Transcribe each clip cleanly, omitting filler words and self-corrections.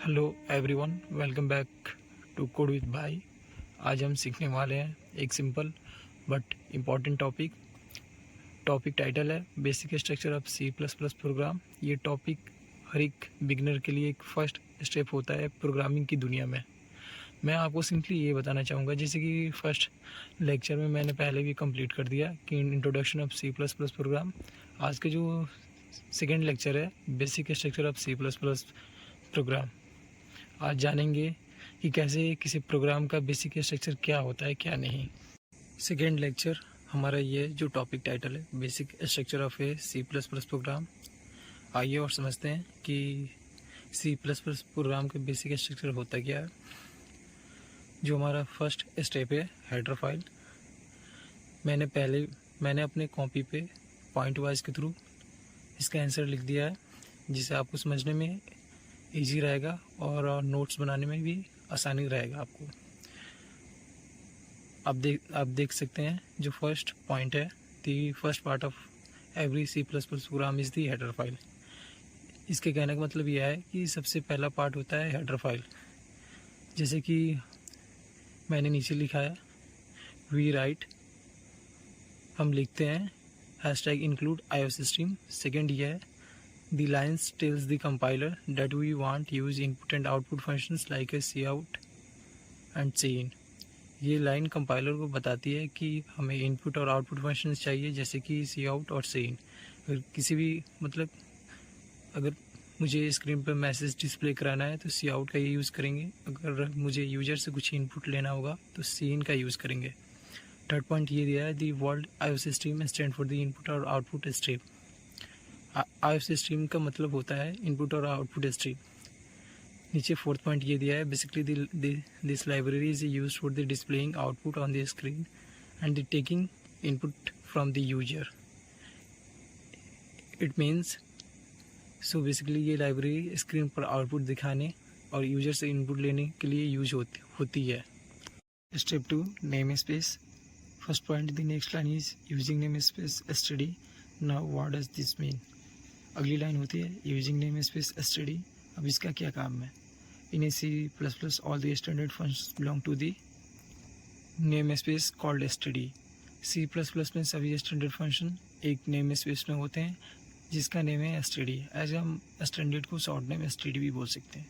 Hello everyone, welcome back to code with भाई। आज हम सीखने वाले हैं एक simple but important topic title है basic structure of C plus plus program. ये टॉपिक हर एक बिगनर के लिए एक फर्स्ट स्टेप होता है प्रोग्रामिंग की दुनिया में। मैं आपको सिंपली ये बताना चाहूँगा, जैसे कि फर्स्ट लेक्चर में मैंने पहले भी कंप्लीट कर दिया कि introduction of C plus plus program. आज के जो सेकेंड लेक्चर है basic structure of C plus plus program. आज जानेंगे कि कैसे किसी प्रोग्राम का बेसिक स्ट्रक्चर क्या होता है क्या नहीं। सेकेंड लेक्चर हमारा ये जो टॉपिक टाइटल है basic structure of a C plus plus program. आइए और समझते हैं कि सी प्लस प्लस प्रोग्राम का बेसिक स्ट्रक्चर होता क्या है। जो हमारा फर्स्ट स्टेप है हेडर फाइल, मैंने अपने कॉपी पे पॉइंट वाइज के थ्रू इसका आंसर लिख दिया है, जिसे आपको समझने में इजी रहेगा और नोट्स बनाने में भी आसानी रहेगा आपको। आप देख सकते हैं जो फर्स्ट पॉइंट है, the first part of every C plus plus program is the header file. इसके कहने का मतलब यह है कि सबसे पहला पार्ट होता है हेडर फाइल। जैसे कि मैंने नीचे लिखा है वी राइट, हम लिखते हैं हैशटैग इंक्लूड iOSStream। सेकेंड ये है the lines tells the compiler that we want use input and output functions like a cout and cin। ये लाइन कंपाइलर को बताती है कि हमें इनपुट और आउटपुट फंक्शंस चाहिए, जैसे कि cout और cin। अगर किसी भी अगर मुझे स्क्रीन पर मैसेज डिस्प्ले कराना है तो cout का ये यूज़ करेंगे। अगर मुझे यूजर से कुछ इनपुट लेना होगा तो cin का यूज़ करेंगे। थर्ड पॉइंट ये दिया है the world iOSStream stand for the input और आउटपुट स्ट्रीम। iOSStream का मतलब होता है इनपुट और आउटपुट स्ट्रीम। नीचे फोर्थ पॉइंट ये दिया है basically this library is used for the displaying output on the screen and the taking input from the user. It means so basically ये लाइब्रेरी स्क्रीन पर आउटपुट दिखाने और user से input लेने के लिए यूज होती है। Step 2 name space. First point the next line is using namespace std। Now what does this mean. अगली लाइन होती है यूजिंग नेम स्पेस std। अब इसका क्या काम है। In a C plus plus all the standard functions belong to the name space called std। C plus plus में सभी स्टैंडर्ड फंक्शन एक नेम स्पेस में होते हैं जिसका नेम है std। ऐसे हम स्टैंडर्ड को शॉर्ट नेम std भी बोल सकते हैं।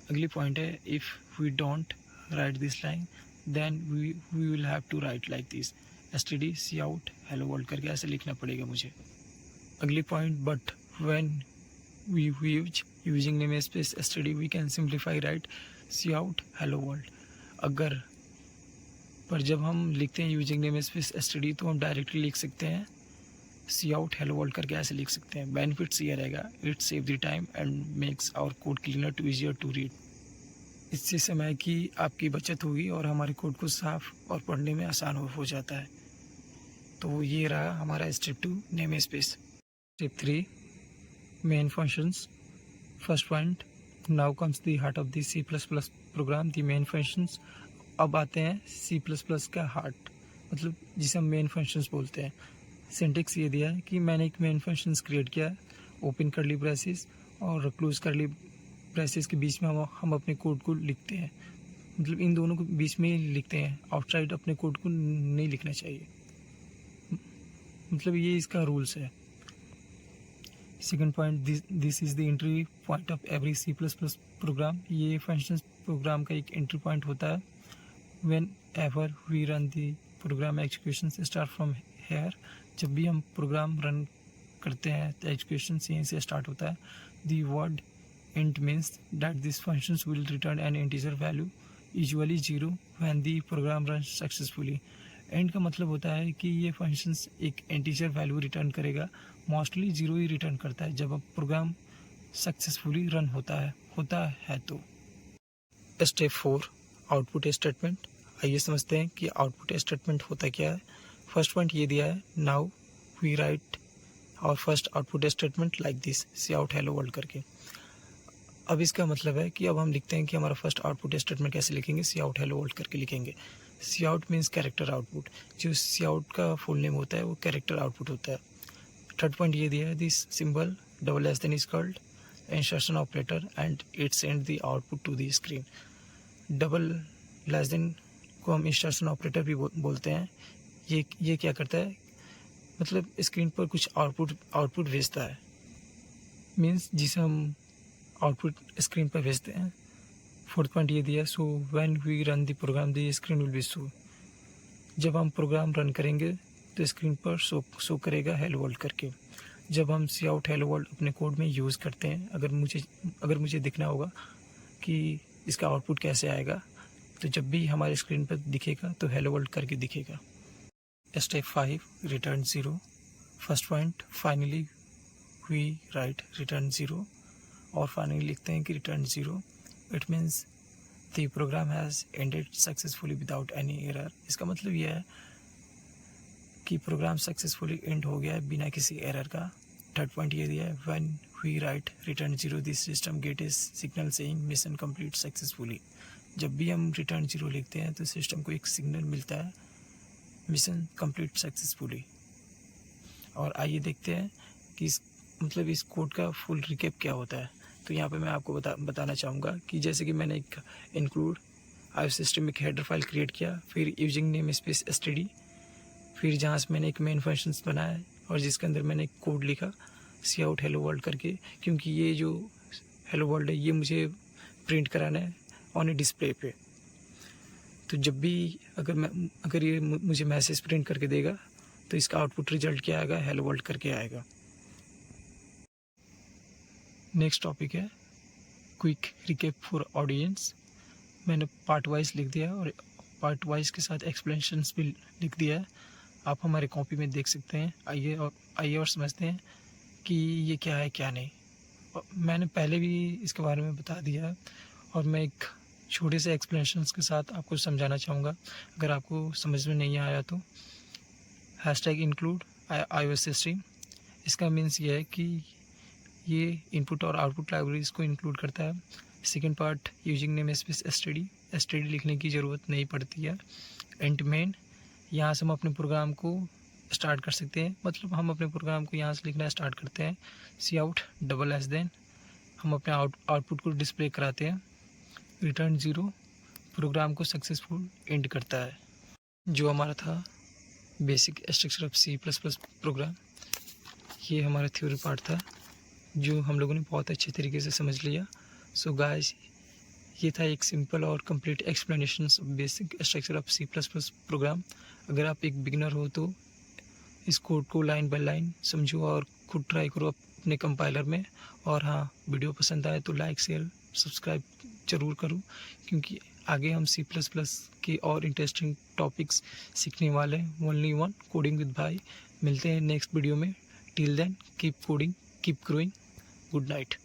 अगली पॉइंट है if we don't write this line then we will have to write like this std cout hello world करके ऐसे लिखना पड़ेगा मुझे। अगली point but when we use using namespace std we can simplify write cout hello world. पर जब हम लिखते हैं यूजिंग नेम स्पेस std तो हम डायरेक्टली लिख सकते हैं cout हेलो वर्ल्ड करके ऐसे लिख सकते हैं। बेनिफिट्स ये रहेगा it save the time and makes our code cleaner to easier to read. इससे समय की आपकी बचत होगी और हमारे कोड को साफ और पढ़ने में आसान हो जाता है। तो ये रहा हमारा step 2 namespace. Step 3 main functions. First point now comes the heart of the C plus plus program the main functions. अब आते हैं सी प्लस प्लस का हार्ट, मतलब जिसे हम मेन फंक्शंस बोलते हैं। सिंटेक्स ये दिया है कि मैंने एक मेन फंक्शंस क्रिएट किया है, ओपन करली ब्रेसेस और क्लोज करली ब्रेसेस के बीच में हम अपने कोड को लिखते हैं, मतलब इन दोनों के बीच में ही लिखते हैं, आउटसाइड अपने कोड को नहीं लिखना चाहिए, मतलब ये इसका रूल्स है। Second point this is the entry point of every C plus plus program. ये फंक्शन प्रोग्राम का एक एंट्री पॉइंट होता है। Whenever we run the program execution start from here. जब भी हम प्रोग्राम रन करते हैं तो एग्जीक्यूशन यहीं से स्टार्ट होता है। The word int means that these functions will return an integer value, usually 0 when the program runs successfully। int का मतलब होता है कि ये functions एक integer value रिटर्न करेगा, मोस्टली 0 ही रिटर्न करता है जब अब प्रोग्राम सक्सेसफुली रन होता है तो। Step 4 output statement. आइए समझते हैं कि आउटपुट स्टेटमेंट होता क्या है। फर्स्ट पॉइंट ये दिया है now we write our first output statement like this cout hello world करके। अब इसका मतलब है कि अब हम लिखते हैं कि हमारा फर्स्ट आउटपुट स्टेटमेंट कैसे लिखेंगे, cout हेलो वर्ल्ड करके लिखेंगे। cout means character output. जो cout का फुल नेम होता है वो कैरेक्टर आउटपुट होता है। थर्ड पॉइंट ये दिया है this symbol double S then is called instruction operator and it send the output to the screen. Double less than को हम इंस्ट्रक्शन ऑपरेटर भी बोलते हैं. ये क्या करता है, मतलब स्क्रीन पर कुछ आउटपुट भेजता है, मीन्स जिसे हम आउटपुट स्क्रीन पर भेजते हैं. फोर्थ पॉइंट ये दिया, so when we run the program the screen will be show. जब हम प्रोग्राम रन करेंगे तो स्क्रीन पर शो करेगा हेलो वर्ल्ड करके. जब हम सी आउट हेलो वर्ल्ड अपने कोड में यूज़ करते हैं, अगर मुझे दिखना होगा कि इसका आउटपुट कैसे आएगा, तो जब भी हमारे स्क्रीन पर दिखेगा तो हेलो वर्ल्ड करके दिखेगा. Step 5 return 0. First point, finally we write return 0 और फाइनली लिखते हैं कि return 0. It means the program has ended successfully without any error. इसका मतलब यह है कि प्रोग्राम सक्सेसफुली एंड हो गया है बिना किसी एरर का. थर्ड पॉइंट ये दिया है, when we write return 0 this system get is signal saying mission complete successfully. जब भी हम रिटर्न 0 लिखते हैं तो सिस्टम को एक सिग्नल मिलता है मिशन कंप्लीट सक्सेसफुली. और आइए देखते हैं कि इस कोड का फुल रिकैप क्या होता है. तो यहाँ पे मैं आपको बताना चाहूँगा कि जैसे कि मैंने एक इंक्लूड आईओ सिस्टम एक हेडर फाइल क्रिएट किया, फिर यूजिंग नेम स्पेस std, फिर जहाँ से मैंने एक मेन फंक्शंस बनाया और जिसके अंदर मैंने एक कोड लिखा सी आउट हेलो वर्ल्ड करके, क्योंकि ये जो हेलो वर्ल्ड है ये मुझे प्रिंट कराना है ऑन ए डिस्प्ले पे. तो जब भी अगर ये मुझे मैसेज प्रिंट करके देगा तो इसका आउटपुट रिजल्ट क्या आएगा, हेलो वर्ल्ड करके आएगा. नेक्स्ट टॉपिक है क्विक रिकैप फॉर ऑडियंस. मैंने पार्ट वाइज लिख दिया और पार्ट वाइज के साथ एक्सप्लेनेशंस भी लिख दिया है. आप हमारे कॉपी में देख सकते हैं. आइए और समझते हैं कि ये क्या है क्या नहीं. और मैंने पहले भी इसके बारे में बता दिया है और मैं एक छोटे से एक्सप्लेनेशंस के साथ आपको समझाना चाहूँगा. अगर आपको समझ में नहीं आया तो #include iOS स्ट्रीम. इसका मीन्स ये है कि ये इनपुट और आउटपुट लाइब्रेरीज को इंक्लूड करता है. Second part, using namespace std लिखने की ज़रूरत नहीं पड़ती है. एंड मेन, यहाँ से हम अपने प्रोग्राम को स्टार्ट कर सकते हैं, मतलब हम अपने प्रोग्राम को यहाँ से लिखना स्टार्ट करते हैं. C out double S then हम अपने आउटपुट को डिस्प्ले कराते हैं. रिटर्न 0 प्रोग्राम को सक्सेसफुल एंड करता है. जो हमारा था basic structure of C++ program, ये हमारा थ्योरी पार्ट था जो हम लोगों ने बहुत अच्छे तरीके से समझ लिया. सो गाइस, ये था एक सिंपल और complete explanation of basic structure of C++ program. अगर आप एक बिगिनर हो तो इस कोड को लाइन बाय लाइन समझो और खुद ट्राई करो अपने कंपाइलर में. और हाँ, वीडियो पसंद आए तो लाइक शेयर सब्सक्राइब ज़रूर करो, क्योंकि आगे हम C++ के और इंटरेस्टिंग टॉपिक्स सीखने वाले हैं. ओनली वन कोडिंग विद भाई. मिलते हैं नेक्स्ट वीडियो में. Till then keep coding, keep growing. Good night.